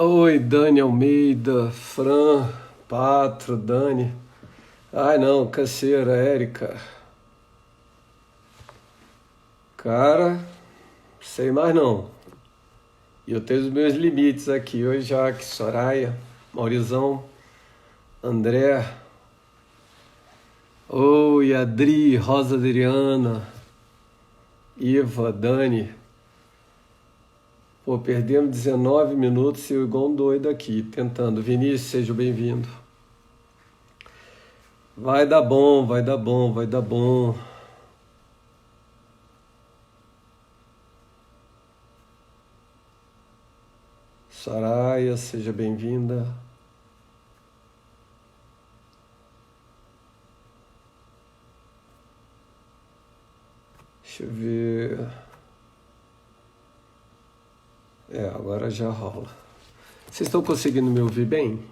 Oi, Dani Almeida, Fran, Patro, Dani. Ai não, canseira, Érica. Cara, sei mais não. E eu tenho os meus limites aqui. Oi, Jaque, Soraya, Maurizão, André. Oi, Adri, Rosa Adriana, Iva, Dani. Pô, perdemos 19 minutos e eu igual um doido aqui, tentando. Vinícius, seja bem-vindo. Vai dar bom, vai dar bom, vai dar bom. Soraya, seja bem-vinda. Deixa eu ver. Agora já rola. Vocês estão conseguindo me ouvir bem?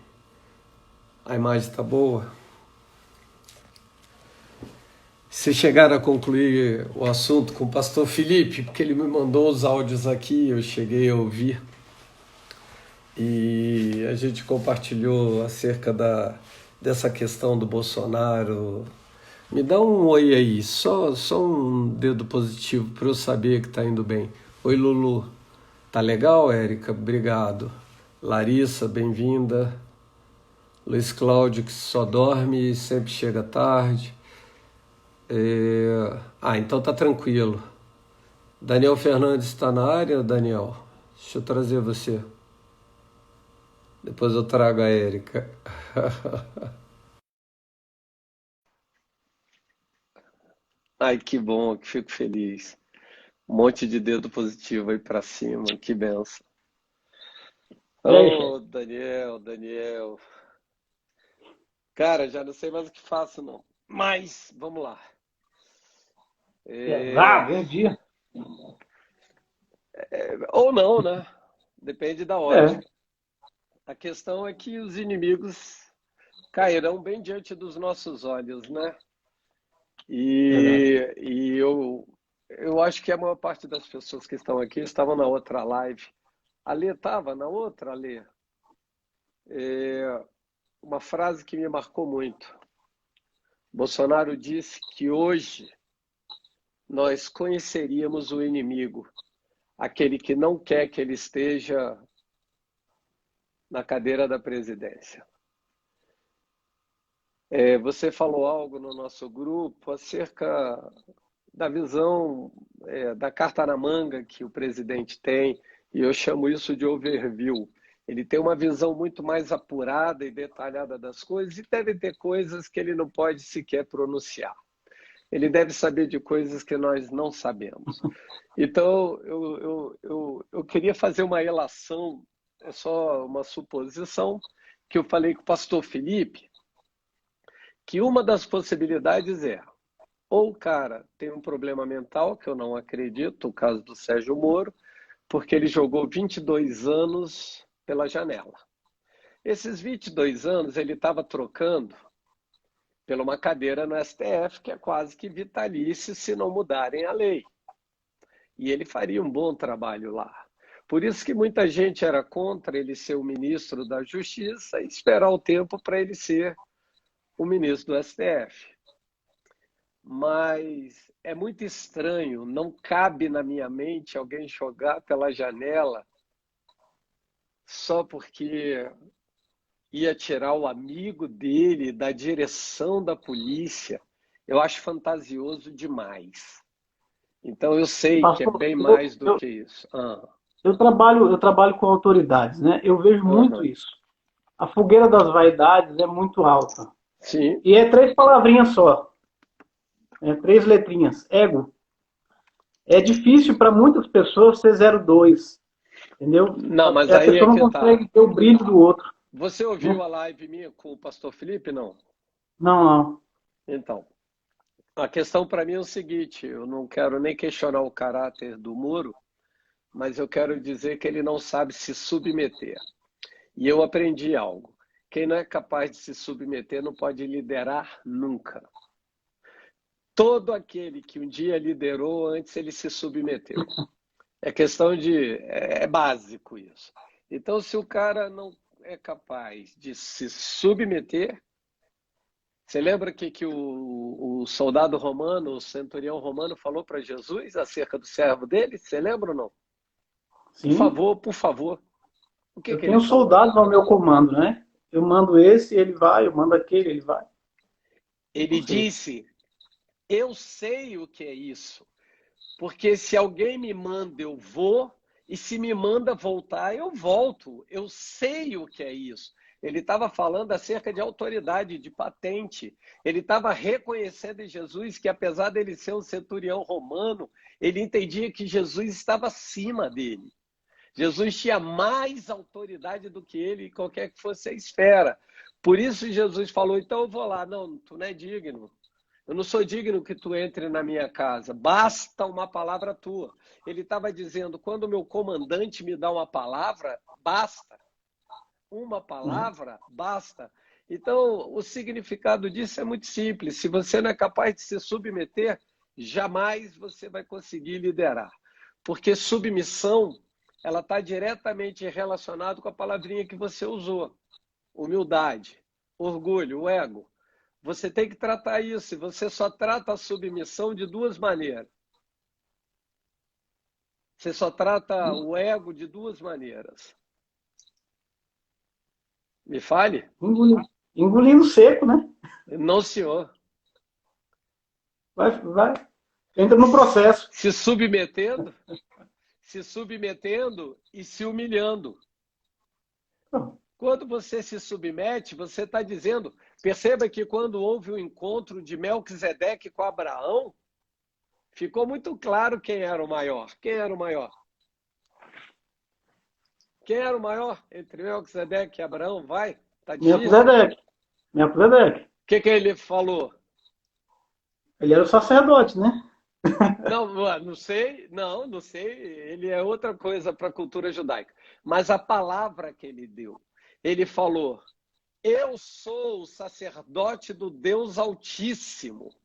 A imagem está boa? Se chegaram a concluir o assunto com o pastor Felipe, porque ele me mandou os áudios aqui, eu cheguei a ouvir. E a gente compartilhou acerca dessa questão do Bolsonaro. Me dá um oi aí, só um dedo positivo para eu saber que está indo bem. Oi, Lulu. Tá legal, Érica? Obrigado. Larissa, bem-vinda. Luiz Cláudio, que só dorme e sempre chega tarde. Então tá tranquilo. Daniel Fernandes está na área, Daniel? Deixa eu trazer você. Depois eu trago a Érica. Ai, que bom, que fico feliz. Um monte de dedo positivo aí pra cima, que benção. E aí, chefe? Oh, Daniel, Daniel. Cara, já não sei mais o que faço, não. Mas, vamos lá. É, Pesado, é dia. Ou não, né? Depende da É, ótica. A questão é que os inimigos cairão bem diante dos nossos olhos, né? verdade. E eu acho que a maior parte das pessoas que estão aqui estavam na outra live. A Lê estava na outra, Lê. Uma frase que me marcou muito. Bolsonaro disse que hoje nós conheceríamos o inimigo, aquele que não quer que ele esteja na cadeira da presidência. Você falou algo no nosso grupo acerca da visão da carta na manga que o presidente tem, e eu chamo isso de overview. Ele tem uma visão muito mais apurada e detalhada das coisas, e deve ter coisas que ele não pode sequer pronunciar. Ele deve saber de coisas que nós não sabemos. Então, eu queria fazer uma relação, é só uma suposição, que eu falei com o pastor Felipe, que uma das possibilidades é ou o cara tem um problema mental, que eu não acredito, o caso do Sérgio Moro, porque ele jogou 22 anos pela janela. Esses 22 anos ele estava trocando pela uma cadeira no STF, que é quase que vitalício se não mudarem a lei. E ele faria um bom trabalho lá. Por isso que muita gente era contra ele ser o ministro da Justiça e esperar o tempo para ele ser o ministro do STF. Mas é muito estranho, não cabe na minha mente alguém jogar pela janela só porque ia tirar o amigo dele da direção da polícia. Eu acho fantasioso demais. Então eu sei que é Pastor, bem eu, mais do eu, que isso. eu trabalho com autoridades, né? Eu vejo muito Aham. isso. A fogueira das vaidades é muito alta. Sim. E é três palavrinhas só. É três letrinhas. Ego. É difícil para muitas pessoas ser 02, entendeu? Não, mas A aí é pessoa não que tá. consegue ter o brilho do outro, Você ouviu né? a live minha com o pastor Felipe? Não. Não, não. Então, a questão para mim é o seguinte: eu não quero nem questionar o caráter do Moro, mas eu quero dizer que ele não sabe se submeter. E eu aprendi algo. Quem não é capaz de se submeter não pode liderar nunca. Todo aquele que um dia liderou, antes ele se submeteu. É questão de. É básico isso. Então, se o cara não é capaz de se submeter, você lembra que o soldado romano, o centurião romano, falou para Jesus acerca do servo dele? Você lembra ou não? Sim, Por favor. O que eu que ele tenho falou? soldados ao meu comando, né? Eu mando esse, ele vai, eu mando aquele, ele vai. Não Ele sei. disse: eu sei o que é isso, porque se alguém me manda, eu vou, e se me manda voltar, eu volto. Eu sei o que é isso. Ele estava falando acerca de autoridade, de patente. Ele estava reconhecendo em Jesus que, apesar dele ser um centurião romano, ele entendia que Jesus estava acima dele. Jesus tinha mais autoridade do que ele, qualquer que fosse a esfera. Por isso Jesus falou: então eu vou lá. Não, tu não é digno. Eu não sou digno que tu entre na minha casa. Basta uma palavra tua. Ele estava dizendo: quando o meu comandante me dá uma palavra, basta. Uma Né? palavra, basta. Então, o significado disso é muito simples. Se você não é capaz de se submeter, jamais você vai conseguir liderar. Porque submissão, ela está diretamente relacionada com a palavrinha que você usou. Humildade, orgulho, o ego. Você tem que tratar isso. Você só trata a submissão de duas maneiras. Você só trata o ego de duas maneiras. Me fale? Engolindo, engolindo seco, né? Não, senhor. Vai, entra no processo. Se submetendo, se submetendo e se humilhando. Quando você se submete, você está dizendo. Perceba que quando houve o encontro de Melquisedeque com Abraão, ficou muito claro quem era o maior. Quem era o maior? Quem era o maior entre Melquisedeque e Abraão? Vai, tá difícil. Melquisedeque. Melquisedeque. O que ele falou? Ele era o sacerdote, né? Não, não sei, não sei. Ele é outra coisa para a cultura judaica. Mas a palavra que ele deu, ele falou: eu sou o sacerdote do Deus Altíssimo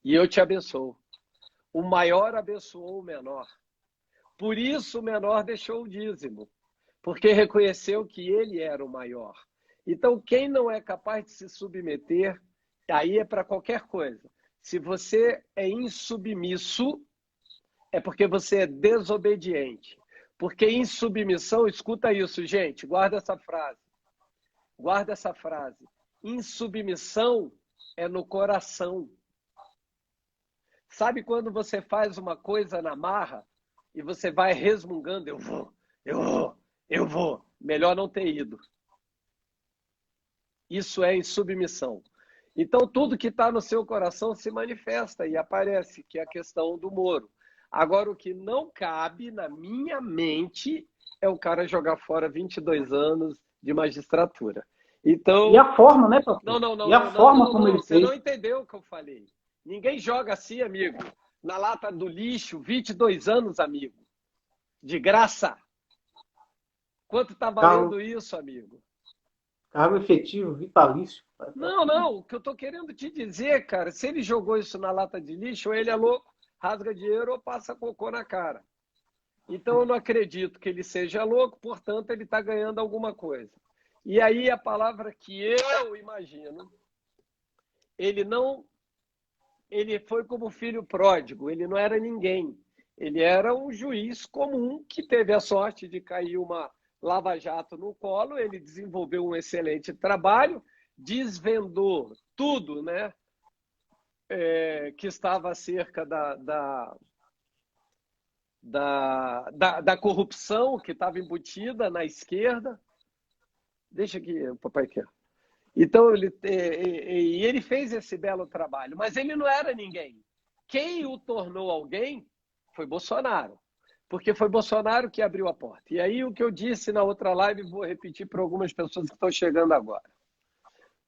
e eu te abençoo. O maior abençoou o menor. Por isso o menor deixou o dízimo, porque reconheceu que ele era o maior. Então, quem não é capaz de se submeter, aí é para qualquer coisa. Se você é insubmisso, é porque você é desobediente. Porque insubmissão, escuta isso, gente, guarda essa frase. Guarda essa frase. Insubmissão é no coração. Sabe quando você faz uma coisa na marra e você vai resmungando, eu vou. Melhor não ter ido. Isso é insubmissão. Então, tudo que está no seu coração se manifesta e aparece, que é a questão do Moro. Agora, o que não cabe na minha mente é o cara jogar fora 22 anos de magistratura. E Então, a forma, né, pastor? E a forma como ele você fez. não entendeu o que eu falei. Ninguém joga assim, amigo. Na lata do lixo, 22 anos, amigo. De graça. Quanto está Cargo, valendo isso, amigo? cargo efetivo, vitalício. Não. O que eu estou querendo te dizer, cara, se ele jogou isso na lata de lixo, ou ele é louco, rasga dinheiro ou passa cocô na cara. Então eu não acredito que ele seja louco, portanto ele está ganhando alguma coisa. E aí a palavra que eu imagino, ele não, ele foi como filho pródigo, ele não era ninguém. Ele era um juiz comum que teve a sorte de cair uma lava-jato no colo, ele desenvolveu um excelente trabalho, desvendou tudo, né, que estava acerca da corrupção que estava embutida na esquerda. Deixa aqui, o papai quer. Então, ele fez esse belo trabalho, mas ele não era ninguém. Quem o tornou alguém foi Bolsonaro, porque foi Bolsonaro que abriu a porta. E aí, o que eu disse na outra live, vou repetir para algumas pessoas que estão chegando agora.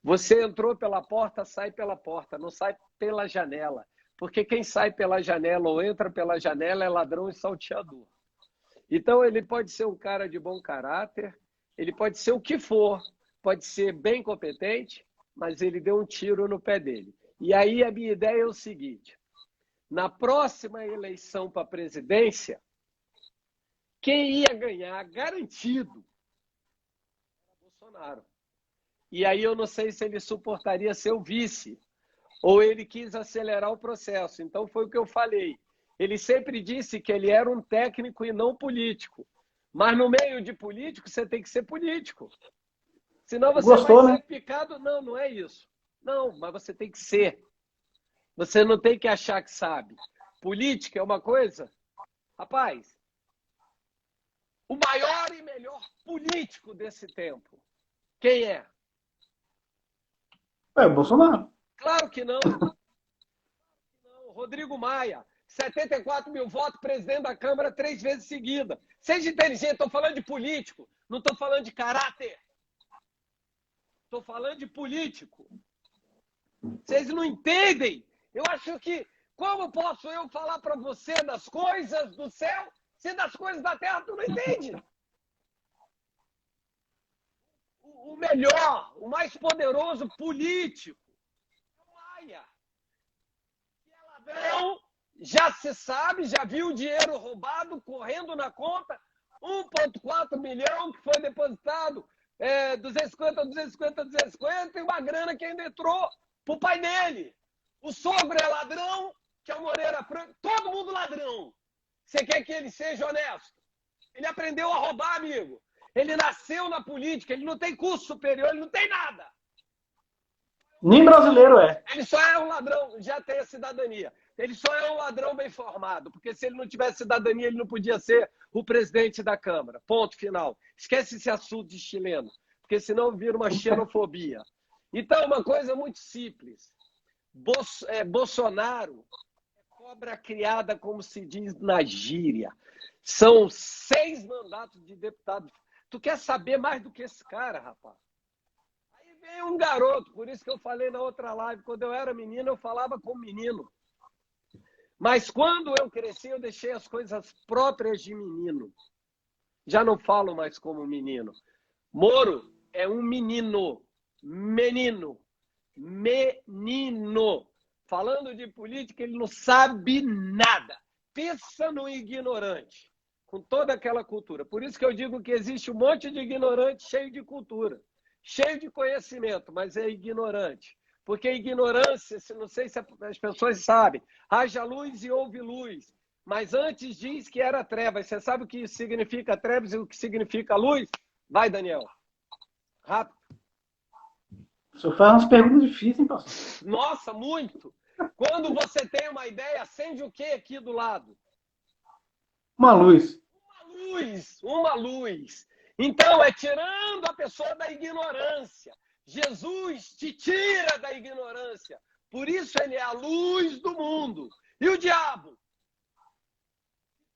Você entrou pela porta, sai pela porta, não sai pela janela. Porque quem sai pela janela ou entra pela janela é ladrão e salteador. Então, ele pode ser um cara de bom caráter, ele pode ser o que for, pode ser bem competente, mas ele deu um tiro no pé dele. E aí a minha ideia é o seguinte: na próxima eleição para a presidência, quem ia ganhar garantido era Bolsonaro. E aí eu não sei se ele suportaria ser o vice, ou ele quis acelerar o processo. Então foi o que eu falei. Ele sempre disse que ele era um técnico e não político. Mas no meio de político, você tem que ser político. Senão você Gostou, vai né? ser picado. Não, não é isso. Não, mas você tem que ser. Você não tem que achar que sabe. Política é uma coisa... Rapaz, o maior e melhor político desse tempo, quem é? É o Bolsonaro. Claro que não. Rodrigo Maia, 74 mil votos, presidente da Câmara 3 vezes seguida. Seja inteligente, estou falando de político, não estou falando de caráter. Estou falando de político. Vocês não entendem. Eu acho que, como posso eu falar para você das coisas do céu, se das coisas da terra tu não entende? O melhor, o mais poderoso político é o Maia. Que é ladrão, já se sabe, já viu o dinheiro roubado correndo na conta, 1,4 milhão que foi depositado, 250, e uma grana que ainda entrou pro pai dele. O sogro é ladrão, que é o Moreira Franco, todo mundo ladrão. Você quer que ele seja honesto? Ele aprendeu a roubar, amigo. Ele nasceu na política, ele não tem curso superior, ele não tem nada. Nem brasileiro é. Ele só é um ladrão, já tem a cidadania. Ele só é um ladrão bem formado, porque se ele não tivesse cidadania, ele não podia ser o presidente da Câmara. Ponto final. Esquece esse assunto de chileno, porque senão vira uma xenofobia. Então, uma coisa muito simples. Bolsonaro é cobra criada, como se diz na gíria. São 6 mandatos de deputado. Tu quer saber mais do que esse cara, rapaz? Aí vem um garoto, por isso que eu falei na outra live, quando eu era menino, eu falava como menino. Mas quando eu cresci, eu deixei as coisas próprias de menino. Já não falo mais como menino. Moro é um menino. Menino. Menino. Falando de política, ele não sabe nada. Pensa no ignorante, com toda aquela cultura. Por isso que eu digo que existe um monte de ignorante cheio de cultura, cheio de conhecimento, mas é ignorante. Porque ignorância, não sei se as pessoas sabem, haja luz e houve luz. Mas antes diz que era trevas. Você sabe o que significa trevas e o que significa luz? Vai, Daniel. Rápido. O senhor faz umas perguntas difíceis, hein, pastor? Nossa, muito. Quando você tem uma ideia, acende o que aqui do lado? Uma luz. Uma luz. Então, é tirando a pessoa da ignorância. Jesus te tira da ignorância. Por isso ele é a luz do mundo. E o diabo?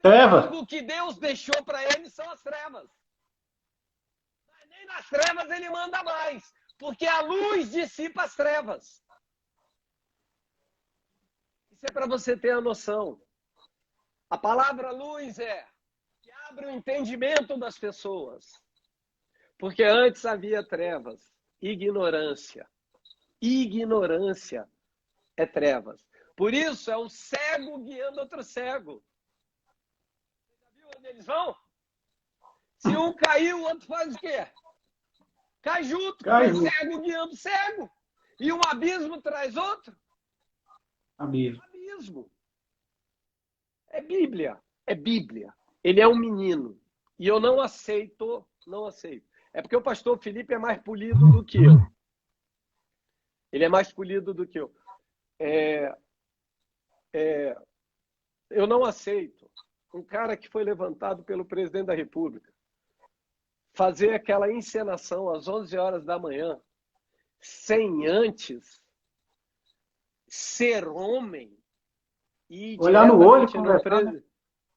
Trevas. O que Deus deixou para ele são as trevas. Mas nem nas trevas ele manda mais. Porque a luz dissipa as trevas. Isso é para você ter a noção. A palavra luz é que abre o entendimento das pessoas. Porque antes havia trevas, ignorância. Ignorância é trevas. Por isso é um cego guiando outro cego. Você já viu onde eles vão? Se um cair, o outro faz o quê? Cai junto, Cai é junto. cego guiando cego. E um abismo traz outro. Abismo. Abismo. É Bíblia. É Bíblia. Ele é um menino. E eu não aceito, não aceito. É porque o pastor Felipe é mais polido do que eu. Ele é mais polido do que eu. Eu não aceito um cara que foi levantado pelo presidente da República fazer aquela encenação às 11 horas da manhã sem antes ser homem e Olhar no olho e diretamente conversar, né?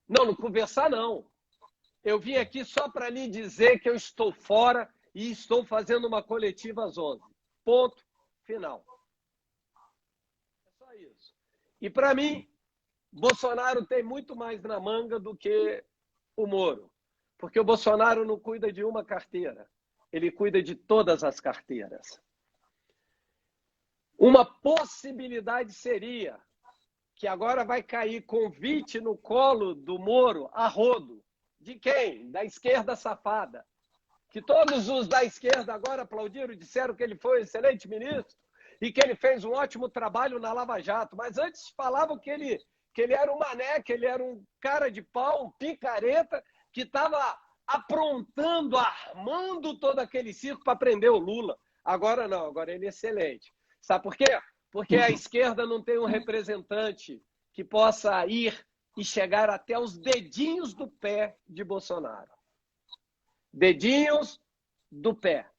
não conversar não. Eu vim aqui só para lhe dizer que eu estou fora e estou fazendo uma coletiva às 11. Ponto final. É só isso. E para mim, Bolsonaro tem muito mais na manga do que o Moro. Porque o Bolsonaro não cuida de uma carteira. Ele cuida de todas as carteiras. Uma possibilidade seria que agora vai cair convite no colo do Moro a rodo De quem? Da esquerda safada. Que todos os da esquerda agora aplaudiram, disseram que ele foi um excelente ministro e que ele fez um ótimo trabalho na Lava Jato. Mas antes falavam que ele era um mané, que ele era um cara de pau, um picareta, que estava aprontando, armando todo aquele circo para prender o Lula. Agora não, agora ele é excelente. Sabe por quê? Porque a esquerda não tem um representante que possa ir e chegar até os dedinhos do pé de Bolsonaro. Dedinhos do pé.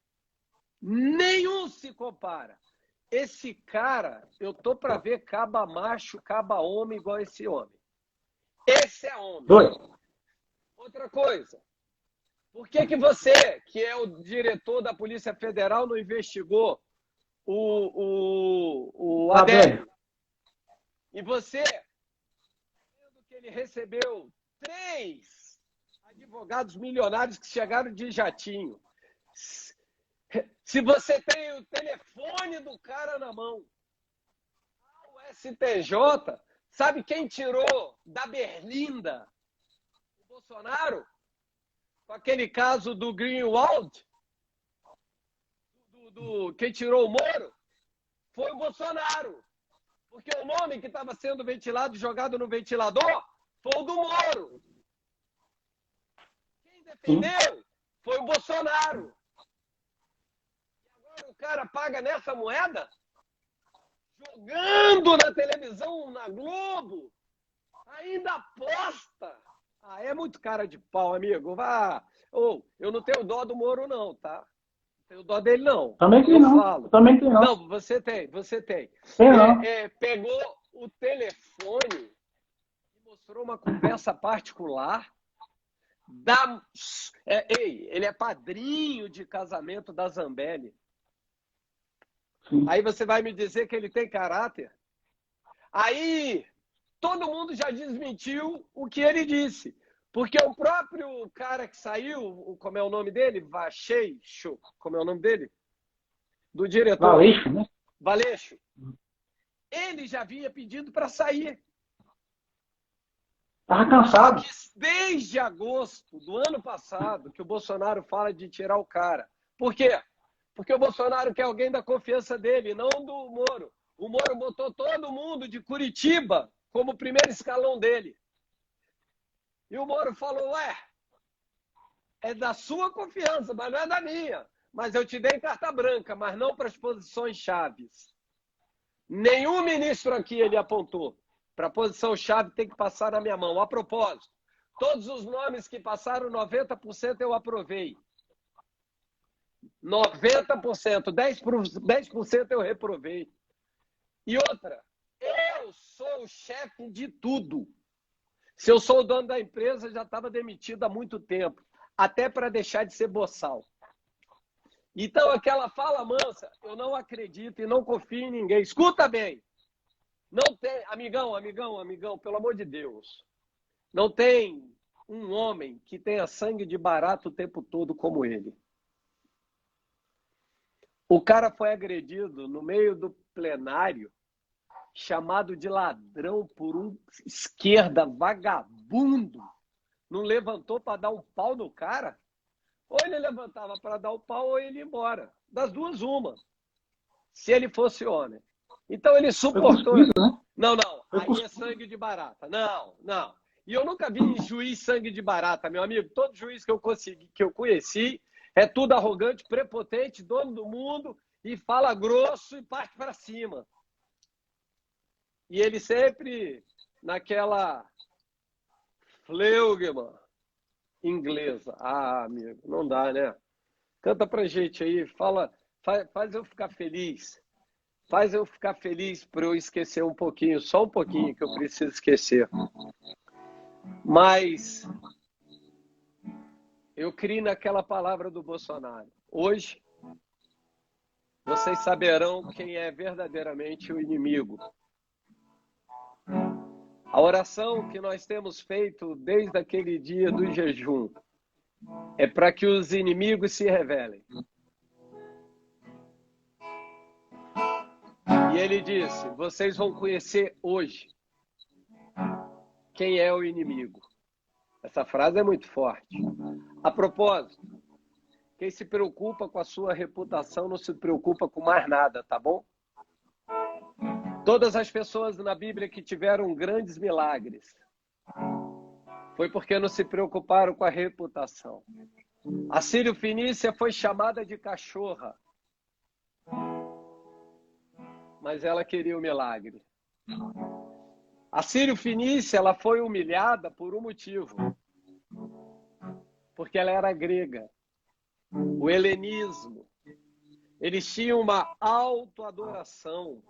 Nenhum se compara. Esse cara, eu tô para ver caba macho, caba homem igual esse homem. Esse é homem. Outra coisa. Por que você, que é o diretor da Polícia Federal, não investigou o Adélio? E você, vendo que ele recebeu 3 advogados milionários que chegaram de jatinho. Se você tem o telefone do cara na mão, o STJ, sabe quem tirou da berlinda o Bolsonaro? Com aquele caso do Greenwald, quem tirou o Moro, foi o Bolsonaro. Porque o nome que estava sendo ventilado, jogado no ventilador, foi o do Moro. Quem defendeu foi o Bolsonaro. E agora o cara paga nessa moeda? Jogando na televisão, na Globo, ainda aposta. Ah, é muito cara de pau, amigo. Vá. Eu não tenho dó do Moro, não, tá? Não tenho dó dele, não. Também tem não. Falo. Também tem não. Não, você tem. Pegou o telefone e mostrou uma conversa particular. Ele é padrinho de casamento da Zambelli. Sim. Aí você vai me dizer que ele tem caráter? Aí todo mundo já desmentiu o que ele disse. Porque o próprio cara que saiu, como é o nome dele? Valeixo. Como é o nome dele? Do diretor. Valeixo, né? Valeixo. Ele já vinha pedindo para sair. Estava cansado. Desde agosto do ano passado que o Bolsonaro fala de tirar o cara. Por quê? Porque o Bolsonaro quer alguém da confiança dele, não do Moro. O Moro botou todo mundo de Curitiba como primeiro escalão dele. E o Moro falou, é da sua confiança, mas não é da minha. Mas eu te dei carta branca, mas não para as posições chaves. Nenhum ministro aqui ele apontou. Para a posição chave tem que passar na minha mão. A propósito, todos os nomes que passaram, 90% eu aprovei. 90%, 10% eu reprovei. E outra, eu sou o chefe de tudo. Se eu sou o dono da empresa, já estava demitido há muito tempo. Até para deixar de ser boçal. Então, aquela fala mansa, eu não acredito e não confio em ninguém. Escuta bem. Não tem, amigão, pelo amor de Deus. Não tem um homem que tenha sangue de barata o tempo todo como ele. O cara foi agredido no meio do plenário, chamado de ladrão por um esquerda vagabundo. Não levantou para dar um pau no cara? Ou ele levantava para dar o pau ou ele ia embora. Das duas, uma. Se ele fosse homem. Então ele suportou. Cuspido, né? Não. Aí é sangue de barata. Não. E eu nunca vi juiz sangue de barata, meu amigo. Todo juiz que eu conheci é tudo arrogante, prepotente, dono do mundo e fala grosso e parte para cima. E ele sempre naquela fleugma inglesa. Ah, amigo, não dá, né? Canta pra gente aí, faz eu ficar feliz. Faz eu ficar feliz para eu esquecer um pouquinho, só um pouquinho que eu preciso esquecer. Mas eu criei naquela palavra do Bolsonaro. Hoje, vocês saberão quem é verdadeiramente o inimigo. A oração que nós temos feito desde aquele dia do jejum é para que os inimigos se revelem. E ele disse, vocês vão conhecer hoje quem é o inimigo. Essa frase é muito forte. A propósito, quem se preocupa com a sua reputação não se preocupa com mais nada, tá bom? Todas as pessoas na Bíblia que tiveram grandes milagres foi porque não se preocuparam com a reputação. A Sírio-Fenícia foi chamada de cachorra, mas ela queria o milagre. A Sírio-Fenícia, ela foi humilhada por um motivo, porque ela era grega. O helenismo. Eles tinham uma autoadoração.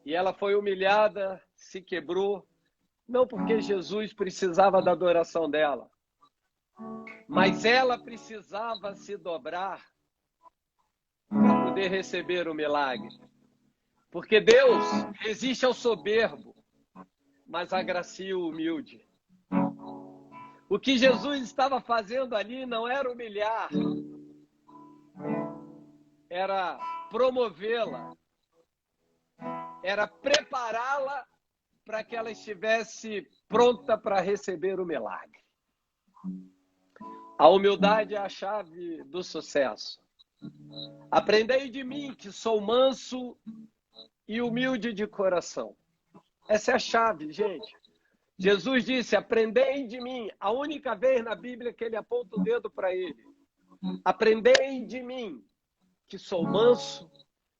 E ela foi humilhada, se quebrou, não porque Jesus precisava da adoração dela, mas ela precisava se dobrar para poder receber o milagre. Porque Deus resiste ao soberbo, mas agracia o humilde. O que Jesus estava fazendo ali não era humilhar, era promovê-la, era prepará-la para que ela estivesse pronta para receber o milagre. A humildade é a chave do sucesso. Aprendei de mim, que sou manso e humilde de coração. Essa é a chave, gente. Jesus disse, aprendei de mim. A única vez na Bíblia que ele aponta o dedo para ele. Aprendei de mim, que sou manso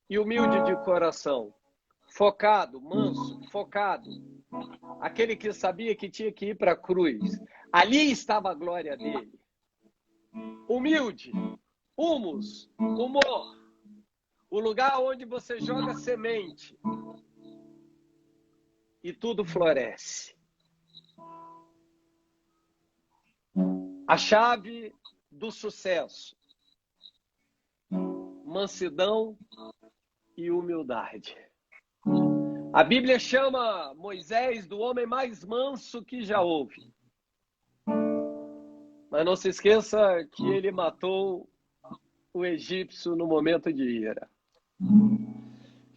e humilde de coração. Focado, manso, focado. Aquele que sabia que tinha que ir para a cruz. Ali estava a glória dele. Humilde, humus, humor. O lugar onde você joga semente e tudo floresce. A chave do sucesso. Mansidão e humildade. A Bíblia chama Moisés do homem mais manso que já houve. Mas não se esqueça que ele matou o egípcio no momento de ira.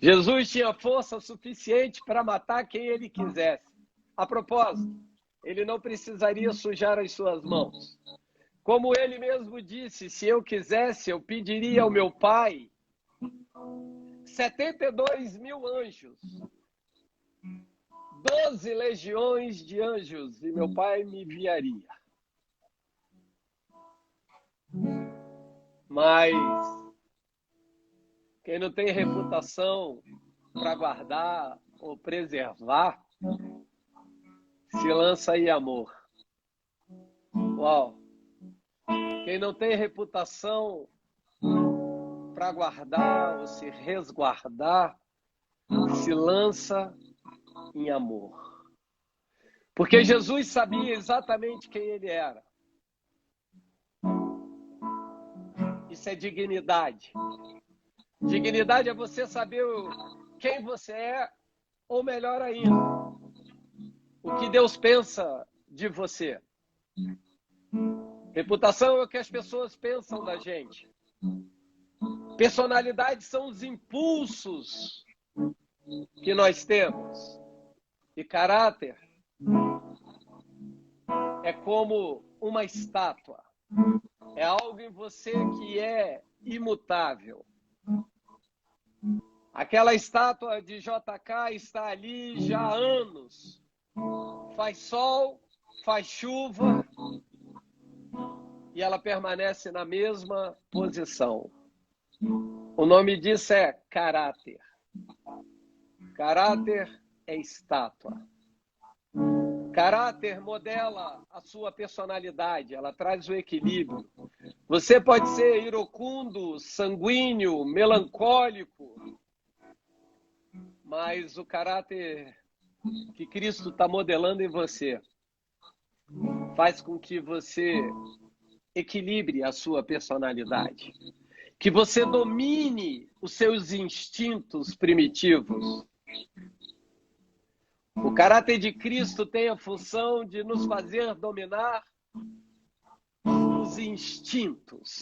Jesus tinha força suficiente para matar quem ele quisesse. A propósito, ele não precisaria sujar as suas mãos. Como ele mesmo disse, se eu quisesse, eu pediria ao meu Pai 72 mil anjos, 12 legiões de anjos, e meu Pai me enviaria. Mas quem não tem reputação para guardar ou preservar, se lança em amor. Uau! Quem não tem reputação para guardar ou se resguardar, se lança em amor. Porque Jesus sabia exatamente quem ele era. Isso é dignidade. Dignidade é você saber quem você é, ou melhor ainda, o que Deus pensa de você. Reputação é o que as pessoas pensam da gente. Personalidade são os impulsos que nós temos. E caráter é como uma estátua. É algo em você que é imutável. Aquela estátua de JK está ali já há anos. Faz sol, faz chuva, e ela permanece na mesma posição. O nome disso é caráter. Caráter é estátua. Caráter modela a sua personalidade, ela traz o equilíbrio. Você pode ser iracundo, sanguíneo, melancólico, mas o caráter que Cristo está modelando em você faz com que você equilibre a sua personalidade, que você domine os seus instintos primitivos. O caráter de Cristo tem a função de nos fazer dominar os instintos.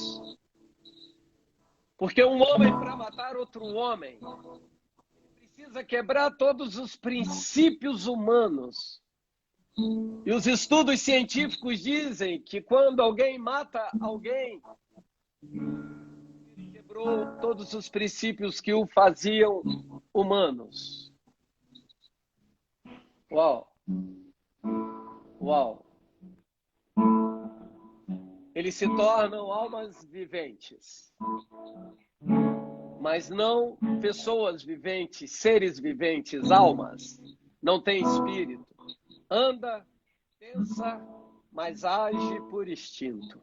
Porque um homem, para matar outro homem, precisa quebrar todos os princípios humanos E os estudos científicos dizem que quando alguém mata alguém, ele quebrou todos os princípios que o faziam humanos. Uau! Uau! Eles se tornam almas viventes, mas não pessoas viventes, seres viventes, almas. Não tem espírito. Anda, pensa, mas age por instinto.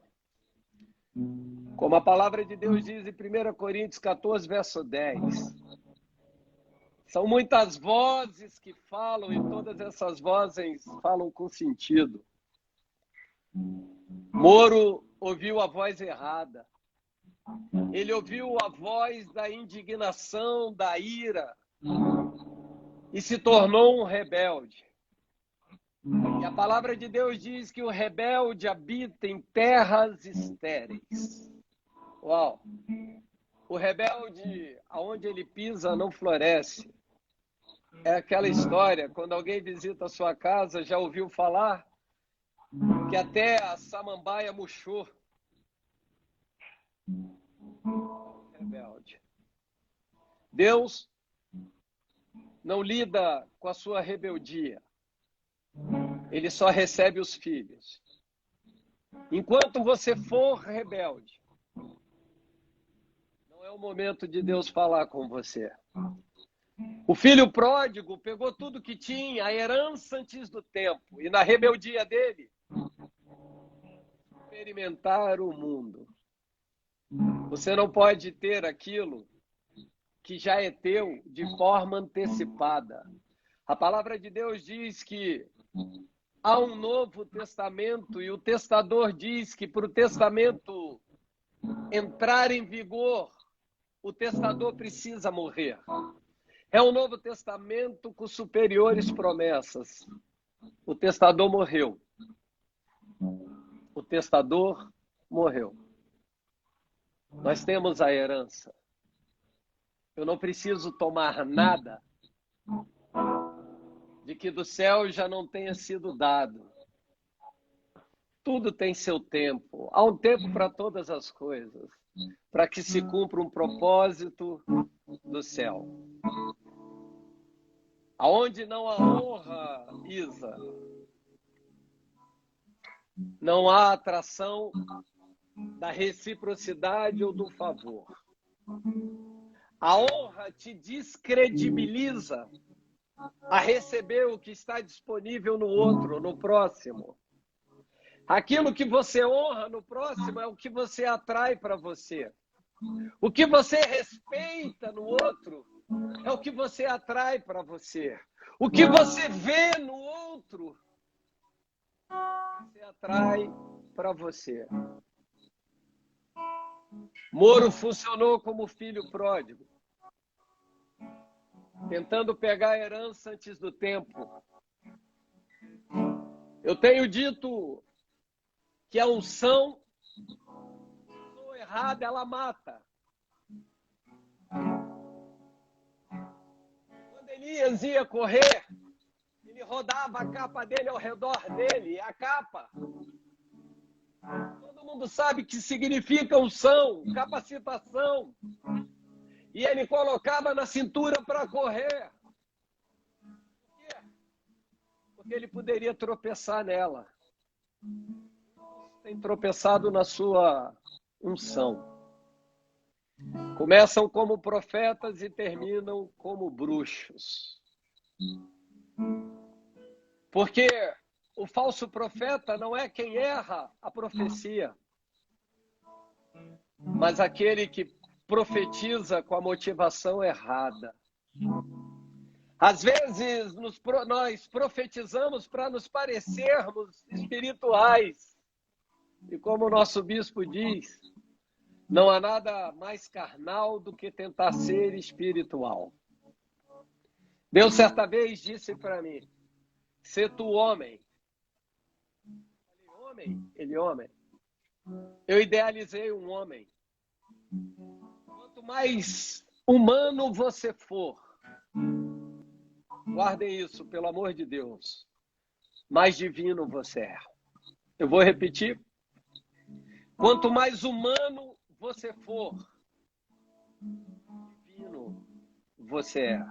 Como a palavra de Deus diz em 1 Coríntios 14, verso 10. São muitas vozes que falam e todas essas vozes falam com sentido. Moro ouviu a voz errada. Ele ouviu a voz da indignação, da ira, e se tornou um rebelde. E a palavra de Deus diz que o rebelde habita em terras estéreis. Uau! O rebelde, aonde ele pisa, não floresce. É aquela história, quando alguém visita a sua casa, já ouviu falar que até a samambaia murchou. Rebelde. Deus não lida com a sua rebeldia. Ele só recebe os filhos. Enquanto você for rebelde, não é o momento de Deus falar com você. O filho pródigo pegou tudo que tinha, a herança antes do tempo, e na rebeldia dele, experimentar o mundo. Você não pode ter aquilo que já é teu de forma antecipada. A palavra de Deus diz que há um novo testamento e o testador diz que para o testamento entrar em vigor, o testador precisa morrer. É um novo testamento com superiores promessas. O testador morreu. O testador morreu. Nós temos a herança. Eu não preciso tomar nada de que do céu já não tenha sido dado. Tudo tem seu tempo. Há um tempo para todas as coisas, para que se cumpra um propósito do céu. Aonde não há honra, Isa, não há atração da reciprocidade ou do favor. A honra te descredibiliza a receber o que está disponível no outro, no próximo. Aquilo que você honra no próximo é o que você atrai para você. O que você respeita no outro é o que você atrai para você. O que você vê no outro, você atrai para você. Moro funcionou como filho pródigo, tentando pegar a herança antes do tempo. Eu tenho dito que a unção, se errada, ela mata. Quando Elias ia correr, ele rodava a capa dele ao redor dele, a capa. Todo mundo sabe que significa unção, capacitação. E ele colocava na cintura para correr. Por quê? Porque ele poderia tropeçar nela. Tem tropeçado na sua unção. Começam como profetas e terminam como bruxos. Porque o falso profeta não é quem erra a profecia, mas aquele que profetiza com a motivação errada. Às vezes nós profetizamos para nos parecermos espirituais. E como o nosso bispo diz, não há nada mais carnal do que tentar ser espiritual. Deus certa vez disse para mim, "Sê tu homem." Eu falei, homem? Ele, homem. Eu idealizei um homem. Quanto mais humano você for, guardem isso, pelo amor de Deus. mais divino você é. Eu vou repetir. Quanto mais humano você for, divino você é.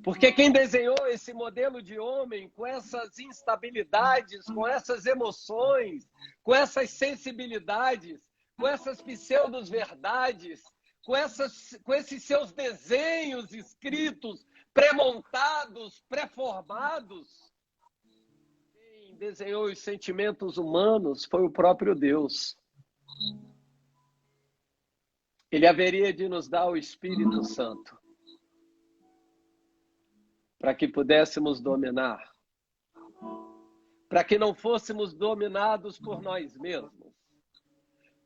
Porque quem desenhou esse modelo de homem com essas instabilidades, com essas emoções, com essas sensibilidades, com essas pseudo-verdades, com esses seus desenhos escritos, pré-montados, pré-formados, quem desenhou os sentimentos humanos foi o próprio Deus. Ele haveria de nos dar o Espírito Santo para que pudéssemos dominar, para que não fôssemos dominados por nós mesmos.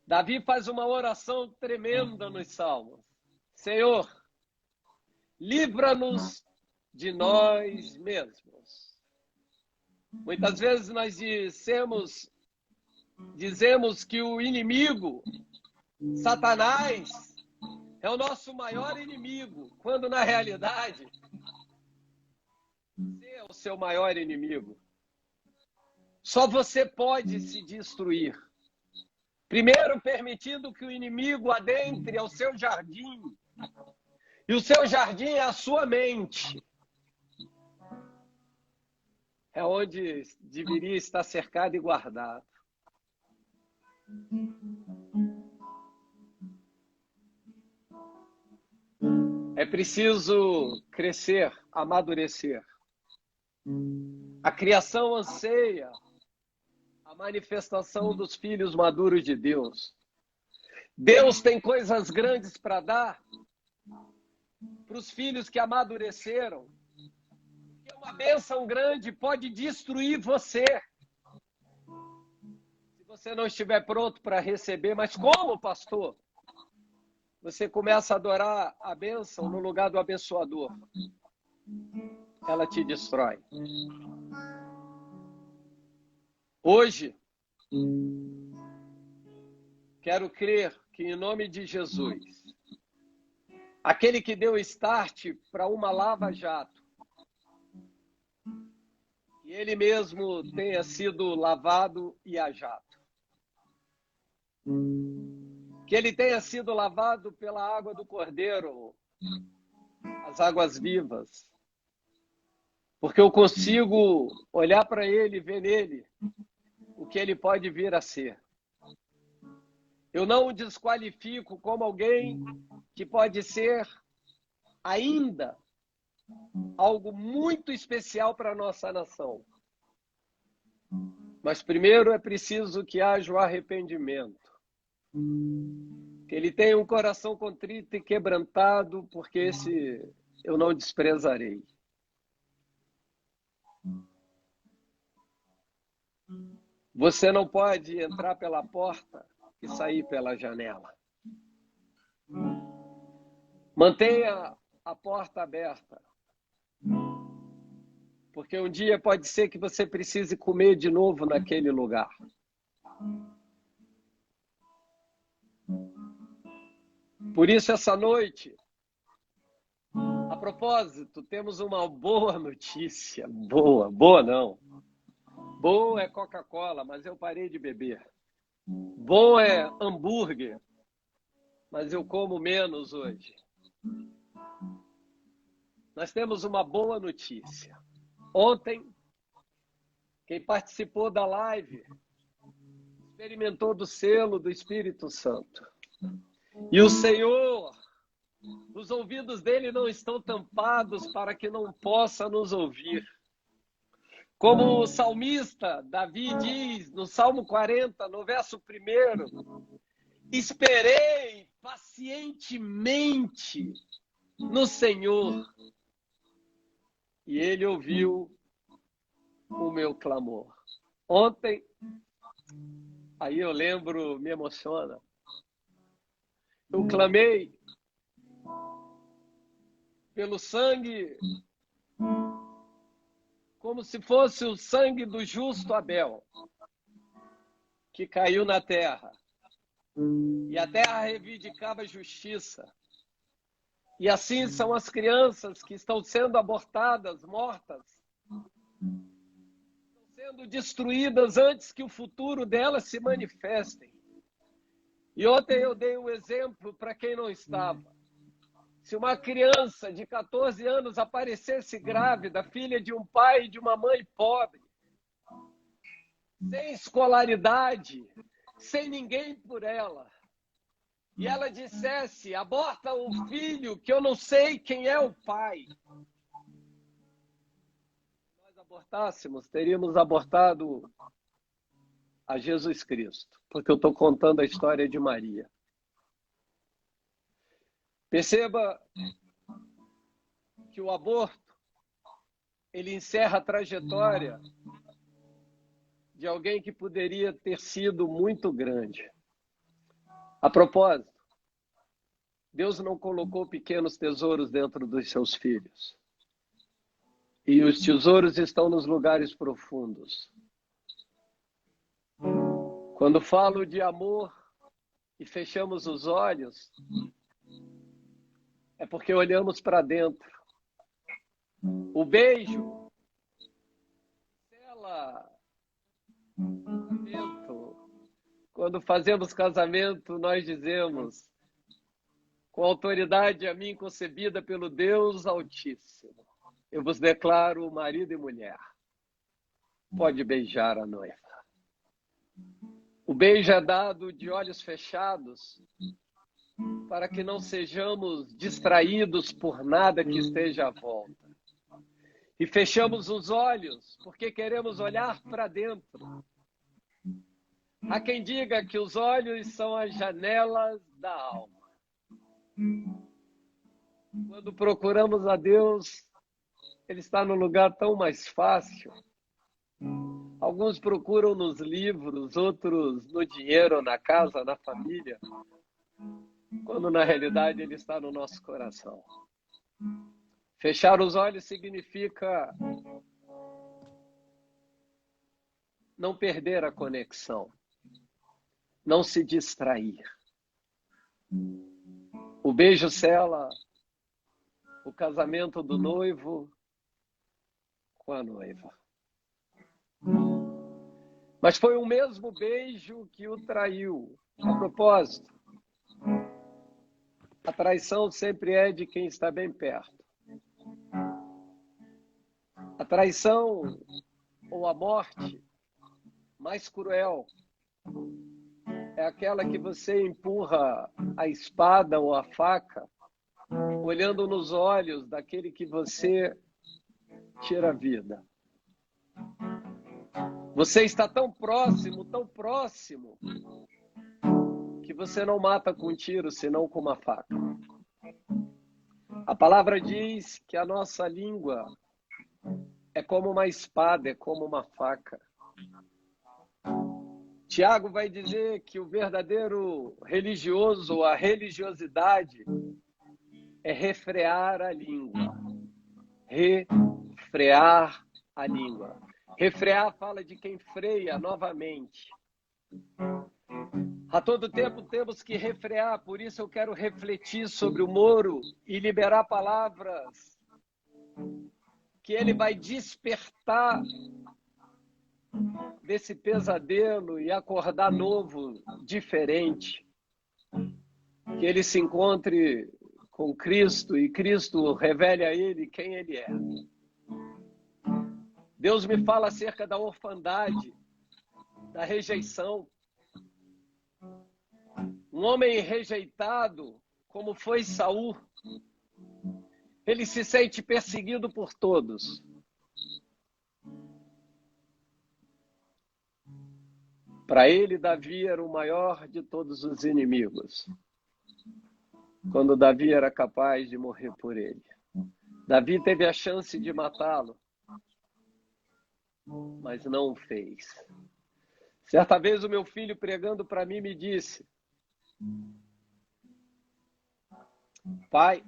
Davi faz uma oração tremenda nos Salmos. Senhor, livra-nos de nós mesmos. Muitas vezes nós dizemos que o inimigo, Satanás, é o nosso maior inimigo, quando na realidade você é o seu maior inimigo. Só você pode se destruir. Primeiro, permitindo que o inimigo adentre ao seu jardim. E o seu jardim é a sua mente. É onde deveria estar cercado e guardado. É preciso crescer, amadurecer. A criação anseia a manifestação dos filhos maduros de Deus. Deus tem coisas grandes para dar para os filhos que amadureceram. Porque uma bênção grande pode destruir você. Se você não estiver pronto para receber. Mas como, pastor? Você começa a adorar a bênção no lugar do abençoador. Ela te destrói. Hoje, quero crer que, em nome de Jesus, aquele que deu start para uma lava-jato, e ele mesmo tenha sido lavado e a jato. Que ele tenha sido lavado pela água do Cordeiro, as águas vivas. Porque eu consigo olhar para ele e ver nele o que ele pode vir a ser. Eu não o desqualifico como alguém que pode ser ainda algo muito especial para a nossa nação. Mas primeiro é preciso que haja o arrependimento. Que ele tenha um coração contrito e quebrantado, porque esse eu não desprezarei. Você não pode entrar pela porta e sair pela janela. Mantenha a porta aberta. Porque um dia pode ser que você precise comer de novo naquele lugar. Por isso, essa noite, a propósito, temos uma boa notícia. Boa não. Boa é Coca-Cola, mas eu parei de beber. Bom é hambúrguer, mas eu como menos hoje. Nós temos uma boa notícia. Ontem, quem participou da live experimentou do selo do Espírito Santo. E o Senhor, os ouvidos dele não estão tampados para que não possa nos ouvir. Como o salmista Davi diz no Salmo 40, no verso 1, esperei pacientemente no Senhor e ele ouviu o meu clamor. Ontem, aí eu lembro, me emociona, eu clamei pelo sangue como se fosse o sangue do justo Abel, que caiu na terra. E a terra reivindicava justiça. E assim são as crianças que estão sendo abortadas, mortas. sendo destruídas antes que o futuro delas se manifestem. E ontem eu dei um exemplo para quem não estava. Se uma criança de 14 anos aparecesse grávida, filha de um pai e de uma mãe pobre, sem escolaridade, sem ninguém por ela, e ela dissesse: aborta um filho que eu não sei quem é o pai. Se nós abortássemos, teríamos abortado a Jesus Cristo, porque eu estou contando a história de Maria. Perceba que o aborto, ele encerra a trajetória de alguém que poderia ter sido muito grande. A propósito, Deus não colocou pequenos tesouros dentro dos seus filhos. E os tesouros estão nos lugares profundos. Quando falo de amor e fechamos os olhos, é porque olhamos para dentro. O beijo, quando fazemos casamento, nós dizemos: com autoridade a mim concebida pelo Deus Altíssimo, eu vos declaro marido e mulher. Pode beijar a noiva. O beijo é dado de olhos fechados, para que não sejamos distraídos por nada que esteja à volta. E fechamos os olhos, porque queremos olhar para dentro. Há quem diga que os olhos são as janelas da alma. Quando procuramos a Deus, Ele está no lugar tão mais fácil. Alguns procuram nos livros, outros no dinheiro, na casa, na família, quando na realidade Ele está no nosso coração. Fechar os olhos significa não perder a conexão, não se distrair. O beijo sela o casamento do noivo com a noiva. Mas foi o mesmo beijo que o traiu. A propósito, a traição sempre é de quem está bem perto. A traição ou a morte mais cruel é aquela que você empurra a espada ou a faca, olhando nos olhos daquele que você tira a vida. Você está tão próximo, que você não mata com um tiro, senão com uma faca. A palavra diz que a nossa língua é como uma espada, é como uma faca. Tiago vai dizer que o verdadeiro religioso, a religiosidade, é refrear a língua. Refrear a língua. Refrear fala de quem freia novamente. A todo tempo temos que refrear, por isso eu quero refletir sobre o Moro e liberar palavras que ele vai despertar desse pesadelo e acordar novo, diferente. Que ele se encontre com Cristo e Cristo revele a ele quem ele é. Deus me fala acerca da orfandade, da rejeição. Um homem rejeitado, como foi Saul, ele se sente perseguido por todos. Para ele, Davi era o maior de todos os inimigos. Quando Davi era capaz de morrer por ele. Davi teve a chance de matá-lo, mas não o fez. Certa vez o meu filho pregando para mim me disse: pai,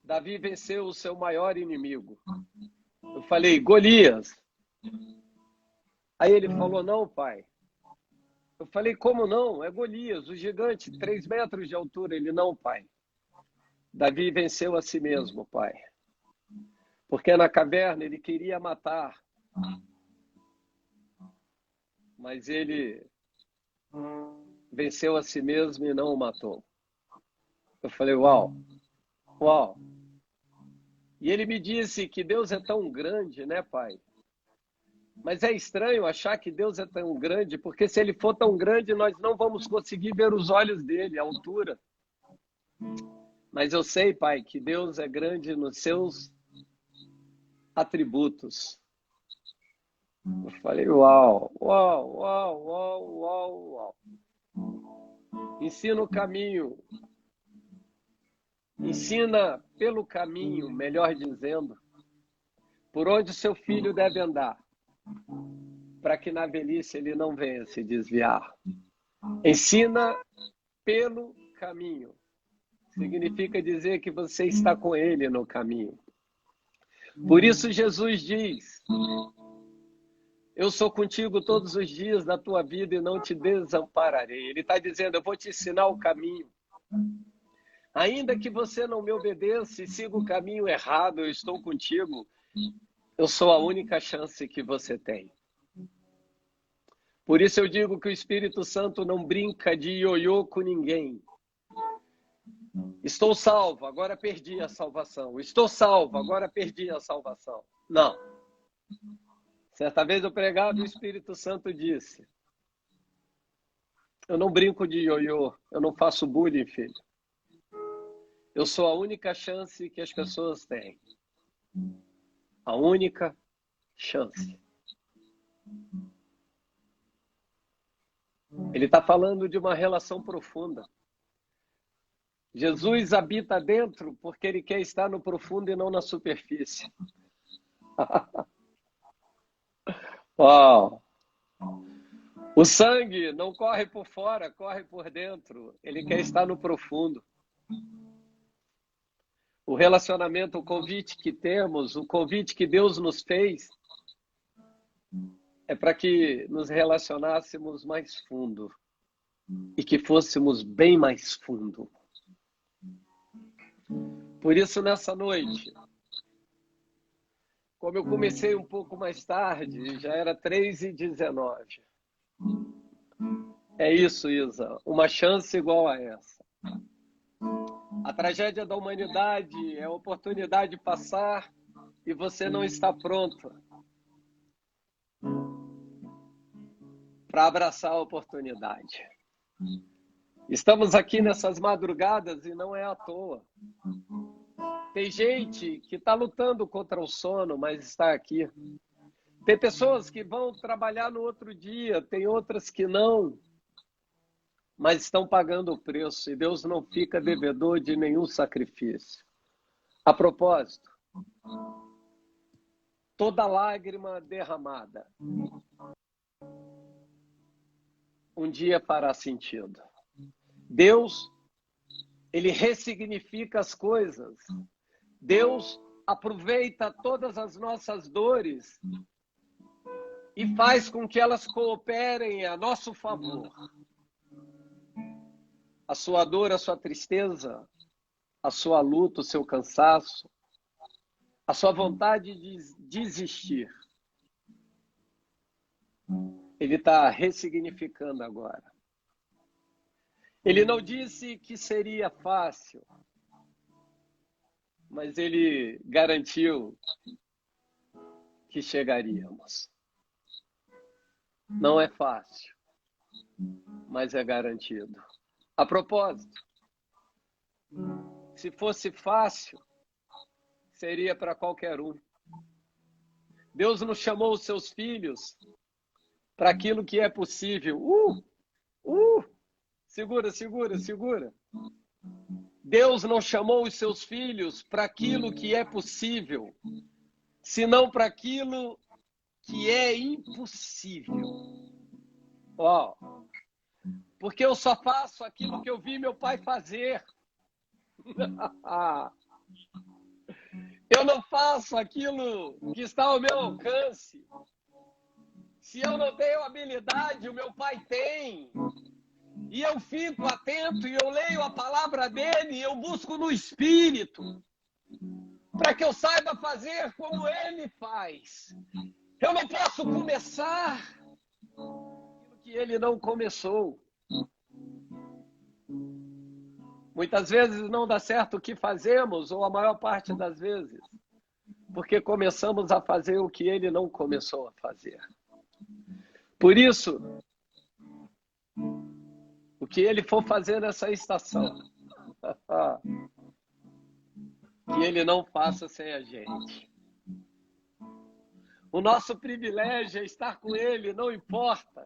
Davi venceu o seu maior inimigo. Eu falei: Golias. Aí ele falou: não, pai. Eu falei: como não? É Golias, o gigante, 3 metros de altura. Ele: não, pai. Davi venceu a si mesmo, pai. Porque na caverna ele queria matar mas ele venceu a si mesmo e não o matou. Eu falei, uau, uau. E ele me disse que Deus é tão grande, né, pai? Mas é estranho achar que Deus é tão grande, porque se ele for tão grande, nós não vamos conseguir ver os olhos dele, a altura. Mas eu sei, pai, que Deus é grande nos seus atributos. Eu falei, uau, uau, uau, uau, uau, uau. Ensina o caminho. Ensina pelo caminho, melhor dizendo, por onde o seu filho deve andar, para que na velhice ele não venha se desviar. Ensina pelo caminho. Significa dizer que você está com ele no caminho. Por isso Jesus diz, eu sou contigo todos os dias da tua vida e não te desampararei. Ele está dizendo, eu vou te ensinar o caminho. Ainda que você não me obedeça e siga o caminho errado, eu estou contigo. Eu sou a única chance que você tem. Por isso eu digo que o Espírito Santo não brinca de ioiô com ninguém. Estou salvo, agora perdi a salvação. Estou salvo, agora perdi a salvação. Não. Certa vez eu pregava e o Espírito Santo disse, eu não brinco de ioiô, eu não faço bullying, filho. Eu sou a única chance que as pessoas têm. A única chance. Ele está falando de uma relação profunda. Jesus habita dentro porque ele quer estar no profundo e não na superfície. Uau! O sangue não corre por fora, corre por dentro. Ele quer estar no profundo. O relacionamento, o convite que temos, o convite que Deus nos fez, é para que nos relacionássemos mais fundo e que fôssemos bem mais fundo. Por isso, nessa noite, como eu comecei um pouco mais tarde, já era 3h19. É isso, Isa, uma chance igual a essa. A tragédia da humanidade é a oportunidade de passar e você não está pronto para abraçar a oportunidade. Estamos aqui nessas madrugadas e não é à toa. Tem gente que está lutando contra o sono, mas está aqui. Tem pessoas que vão trabalhar no outro dia, tem outras que não, mas estão pagando o preço e Deus não fica devedor de nenhum sacrifício. A propósito, toda lágrima derramada um dia fará sentido. Deus, ele ressignifica as coisas. Deus aproveita todas as nossas dores e faz com que elas cooperem a nosso favor. A sua dor, a sua tristeza, a sua luta, o seu cansaço, a sua vontade de desistir. Ele está ressignificando agora. Ele não disse que seria fácil, mas ele garantiu que chegaríamos. Não é fácil, mas é garantido. A propósito, se fosse fácil, seria para qualquer um. Deus não chamou os seus filhos para aquilo que é possível. Segura, segura, segura. Deus não chamou os seus filhos para aquilo que é possível, senão para aquilo que é impossível. Porque eu só faço aquilo que eu vi meu pai fazer. Eu não faço aquilo que está ao meu alcance. Se eu não tenho habilidade, o meu pai tem. E eu fico atento e eu leio a palavra dele e eu busco no Espírito para que eu saiba fazer como ele faz. Eu não posso começar que ele não começou. Muitas vezes não dá certo o que fazemos, ou a maior parte das vezes, porque começamos a fazer o que ele não começou a fazer. Por isso, o que ele for fazer nessa estação, que ele não faça sem a gente. O nosso privilégio é estar com ele, não importa.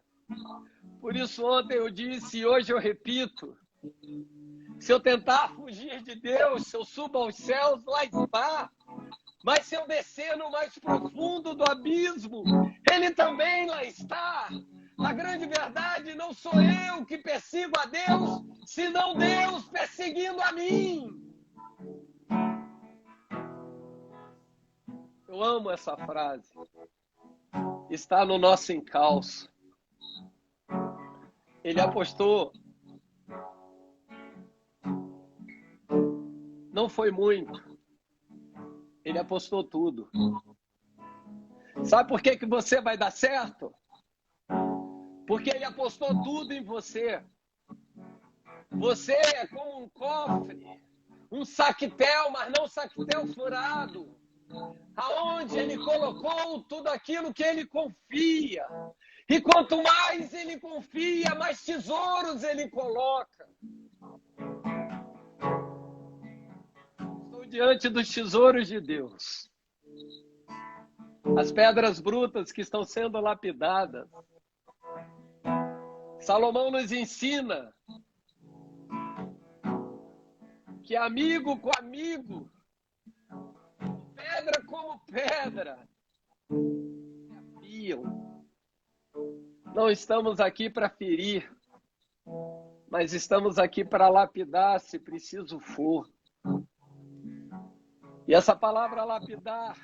Por isso ontem eu disse e hoje eu repito, se eu tentar fugir de Deus, se eu subo aos céus, lá está. Mas se eu descer no mais profundo do abismo, ele também lá está. A grande verdade, não sou eu que persigo a Deus, senão Deus perseguindo a mim. Eu amo essa frase. Está no nosso encalço. Ele apostou. Não foi muito. Ele apostou tudo. Sabe por que você vai dar certo? Porque ele apostou tudo em você. Você é como um cofre, um saquetel, mas não saquetel furado, aonde ele colocou tudo aquilo que ele confia. E quanto mais ele confia, mais tesouros ele coloca. Estou diante dos tesouros de Deus. As pedras brutas que estão sendo lapidadas. Salomão nos ensina que amigo com amigo, pedra como pedra, se afiam. Não estamos aqui para ferir, mas estamos aqui para lapidar, se preciso for. E essa palavra lapidar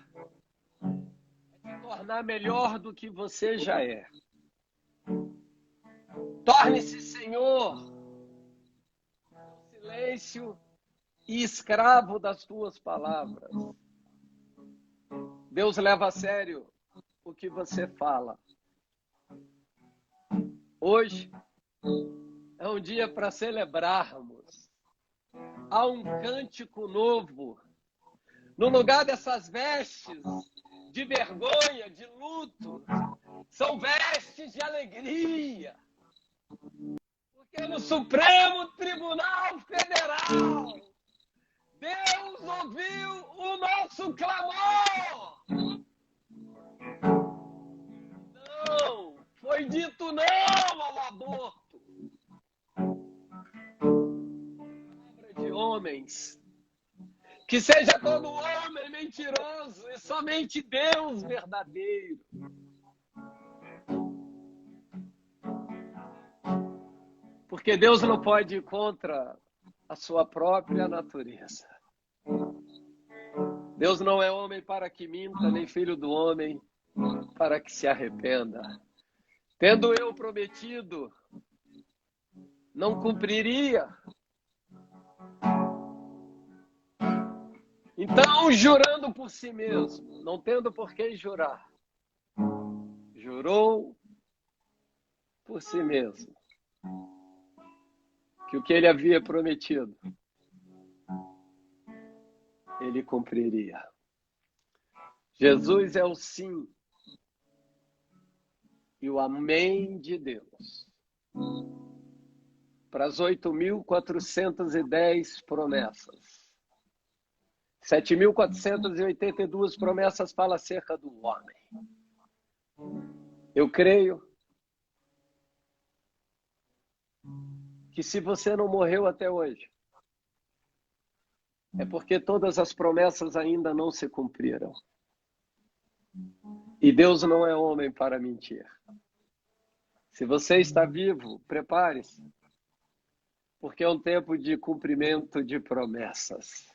é te tornar melhor do que você já é. Torne-se Senhor no silêncio e escravo das tuas palavras. Deus leva a sério o que você fala. Hoje é um dia para celebrarmos. Há um cântico novo. No lugar dessas vestes de vergonha, de luto, são vestes de alegria. Porque no Supremo Tribunal Federal, Deus ouviu o nosso clamor. Não, foi dito não ao aborto. Palavra de homens. Que seja todo homem mentiroso e somente Deus verdadeiro. Porque Deus não pode ir contra a sua própria natureza. Deus não é homem para que minta, nem filho do homem para que se arrependa. Tendo eu prometido, não cumpriria. Então, jurando por si mesmo, não tendo por que jurar, jurou por si mesmo que o que ele havia prometido, ele cumpriria. Jesus é o sim e o amém de Deus para as 8.410 promessas. 7.482 promessas falam acerca do homem. Eu creio que se você não morreu até hoje, é porque todas as promessas ainda não se cumpriram. E Deus não é homem para mentir. Se você está vivo, prepare-se, porque é um tempo de cumprimento de promessas.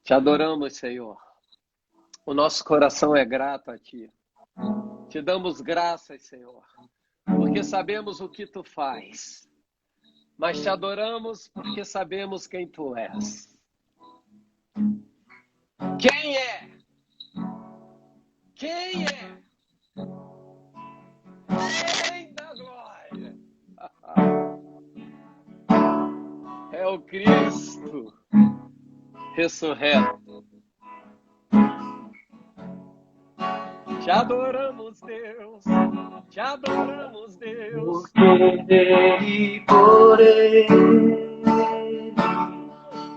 Te adoramos, Senhor. O nosso coração é grato a Ti. Te damos graças, Senhor, porque sabemos o que Tu faz. Mas te adoramos porque sabemos quem Tu és. Quem é? Quem é o Cristo ressurreto. Te adoramos, Deus, te adoramos, Deus. Porque dele e por ele,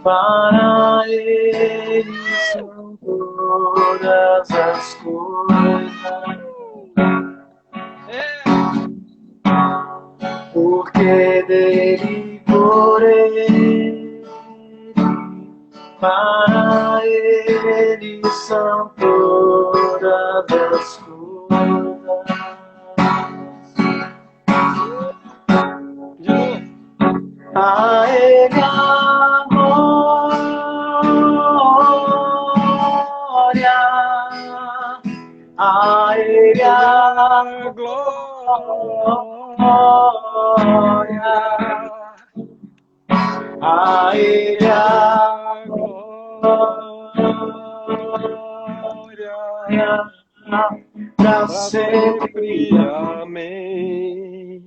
para ele são todas as coisas. Porque dele e por ele, para ele são todas as coisas. De novo. A ele a glória, a ele a glória, a ele a glória, para sempre. Amém.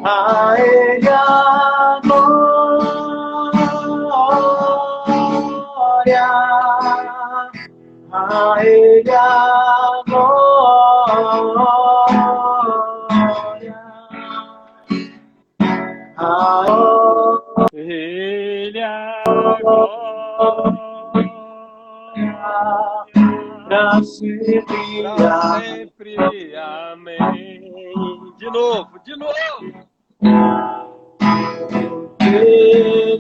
A ele a glória, a ele a glória, a Ele a glória, para sempre. pra sempre. Amém. De novo, de novo. Ele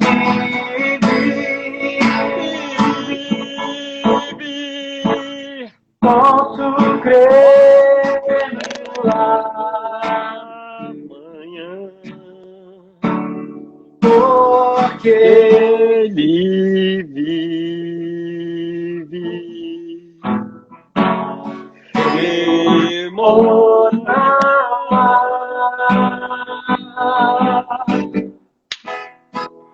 Vive. posso crer no Amanhã. porque Ele vive.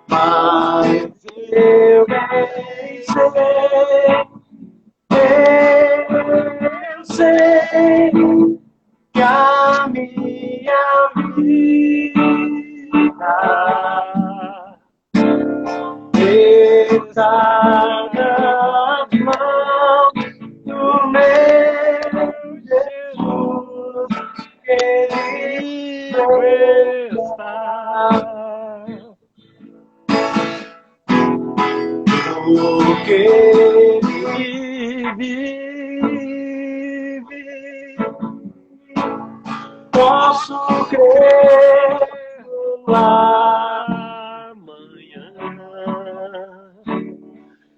mas eu bem sei que a minha vida está nas mãos do meu Jesus, que Ele está, porque Ele vive, posso crer no amanhã,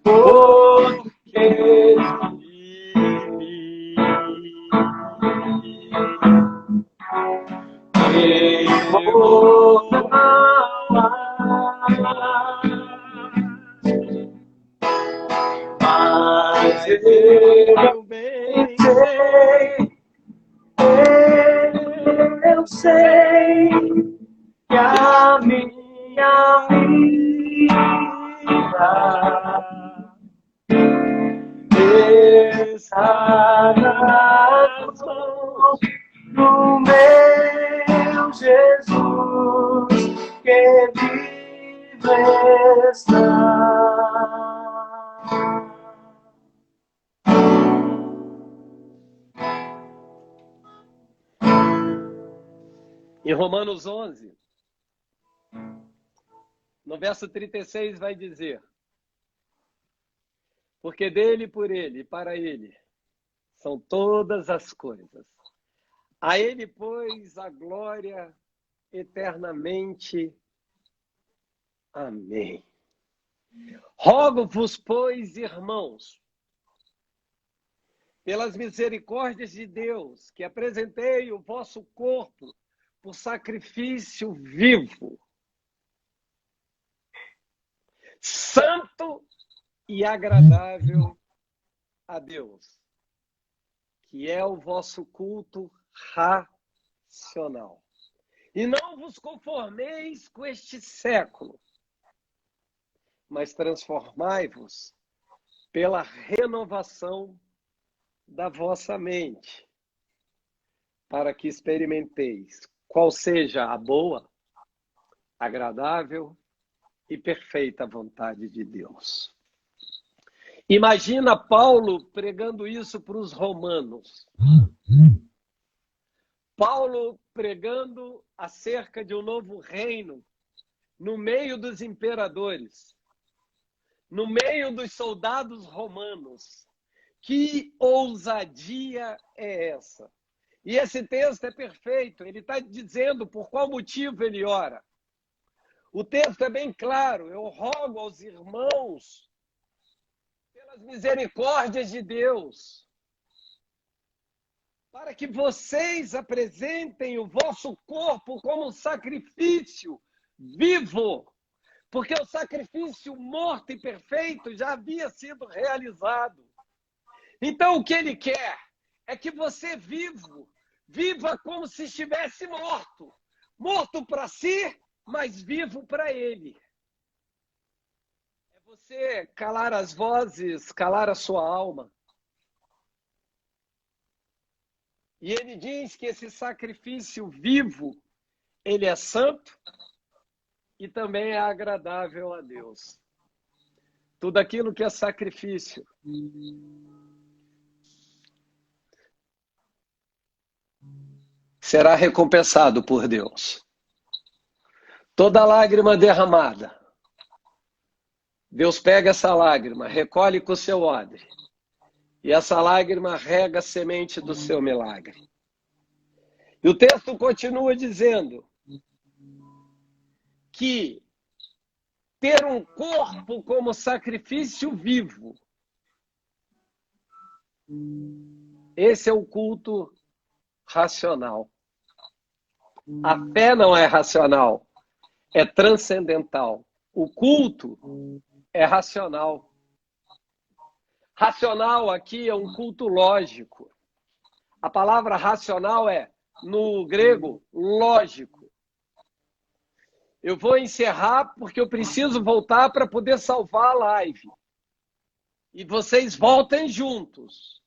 porque Ele vou mas eu bem sei que a minha vida está nas mãos do meu Jesus, que vive está. Em Romanos 11, no verso 36 vai dizer: porque dele, por ele e para ele são todas as coisas. A ele, pois, a glória eternamente. Amém. Rogo-vos, pois, irmãos, pelas misericórdias de Deus, que apresentei o vosso corpo por sacrifício vivo, santo e agradável a Deus, que é o vosso culto racional. E não vos conformeis com este século, mas transformai-vos pela renovação da vossa mente, para que experimenteis qual seja a boa, agradável e perfeita vontade de Deus. Imagina Paulo pregando isso para os romanos. Paulo pregando acerca de um novo reino no meio dos imperadores, no meio dos soldados romanos. Que ousadia é essa? E esse texto é perfeito, ele está dizendo por qual motivo ele ora. O texto é bem claro, eu rogo aos irmãos, pelas misericórdias de Deus, para que vocês apresentem o vosso corpo como um sacrifício vivo, porque o sacrifício morto e perfeito já havia sido realizado. Então, o que ele quer é que você viva como se estivesse morto. Morto para si, mas vivo para ele. É você calar as vozes, calar a sua alma. E ele diz que esse sacrifício vivo, ele é santo e também é agradável a Deus. Tudo aquilo que é sacrifício será recompensado por Deus. Toda lágrima derramada, Deus pega essa lágrima, recolhe com o seu odre, e essa lágrima rega a semente do seu milagre. E o texto continua dizendo que ter um corpo como sacrifício vivo, esse é o culto racional. A fé não é racional, é transcendental. O culto é racional. Racional aqui é um culto lógico. A palavra racional é, no grego, lógico. Eu vou encerrar porque eu preciso voltar para poder salvar a live. E vocês voltem juntos.